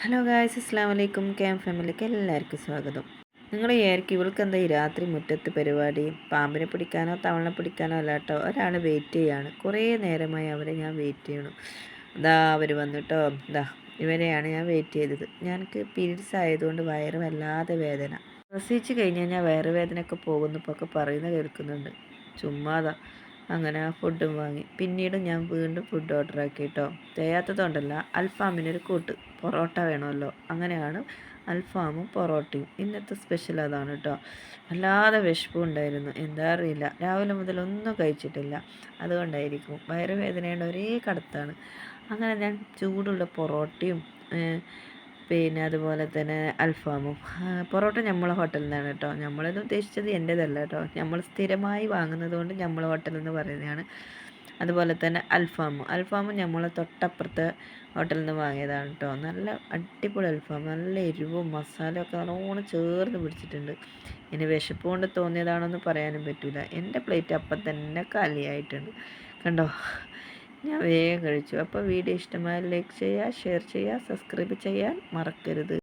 Hello guys, അസ്സാം വലൈക്കും. Cam ഫാമിലിക്ക് എല്ലാവർക്കും സ്വാഗതം. നിങ്ങൾ വിചാരിക്കും ഇവൾക്ക് എന്താ ഈ രാത്രി മുറ്റത്ത് പരിപാടി? പാമ്പിനെ പിടിക്കാനോ തവളനെ പിടിക്കാനോ അല്ല കേട്ടോ. ഒരാൾ വെയിറ്റ് ചെയ്യാണ്. കുറേ നേരമായി അവരെ ഞാൻ വെയിറ്റ് ചെയ്യണം. ഇതാ അവർ വന്നിട്ടോ. ഇതാ ഇവരെയാണ് ഞാൻ വെയിറ്റ് ചെയ്തത്. ഞങ്ങൾക്ക് പീരീഡ്സ് ആയതുകൊണ്ട് വയറ് വല്ലാതെ വേദന. പ്രസവിച്ച് കഴിഞ്ഞ് കഴിഞ്ഞാൽ വയറുവേദനയൊക്കെ പോകുന്നു ഇപ്പോൾ പറയുന്നത് കേൾക്കുന്നുണ്ട്. ചുമ്മാതാ. അങ്ങനെ ആ ഫുഡും വാങ്ങി. പിന്നീട് ഞാൻ വീണ്ടും ഫുഡ് ഓർഡർ ആക്കി കേട്ടോ. ചെയ്യാത്തതുകൊണ്ടല്ല, അൽഫാമിനൊരു കൂട്ട് പൊറോട്ട വേണമല്ലോ. അങ്ങനെയാണ് അൽഫാമും പൊറോട്ടയും. ഇന്നത്തെ സ്പെഷ്യൽ അതാണ് കേട്ടോ. വല്ലാതെ വിശപ്പും ഉണ്ടായിരുന്നു. എന്താ അറിയില്ല, രാവിലെ മുതൽ ഒന്നും കഴിച്ചിട്ടില്ല. അതുകൊണ്ടായിരിക്കും വയറുവേദനയുടെ ഒരേ കടത്താണ്. അങ്ങനെ ഞാൻ ചൂടുള്ള പൊറോട്ടയും പിന്നെ അതുപോലെ തന്നെ അൽഫാമും. പൊറോട്ട നമ്മളെ ഹോട്ടലിൽ നിന്നാണ് കേട്ടോ. നമ്മളത് ഉദ്ദേശിച്ചത് എൻ്റേതല്ല കേട്ടോ. നമ്മൾ സ്ഥിരമായി വാങ്ങുന്നത് കൊണ്ട് നമ്മൾ ഹോട്ടലിൽ നിന്ന് പറയുന്നതാണ്. അതുപോലെ തന്നെ അൽഫാമും നമ്മളെ തൊട്ടപ്പുറത്തെ ഹോട്ടലിൽ നിന്ന് വാങ്ങിയതാണ് കേട്ടോ. നല്ല അടിപൊളി അൽഫാം, നല്ല എരിവും മസാലയൊക്കെ നല്ലോണം ചേർന്ന് പിടിച്ചിട്ടുണ്ട്. ഇനി വിശപ്പ് കൊണ്ട് തോന്നിയതാണെന്ന് പറയാനും പറ്റില്ല. എൻ്റെ പ്ലേറ്റ് അപ്പം തന്നെ കാലിയായിട്ടുണ്ട് കണ്ടോ. ഞാൻ വേഗം കഴിച്ചു. അപ്പോൾ വീഡിയോ ഇഷ്ടമായ ലൈക്ക് ചെയ്യുക, ഷെയർ ചെയ്യുക, സബ്സ്ക്രൈബ് ചെയ്യാൻ മറക്കരുത്.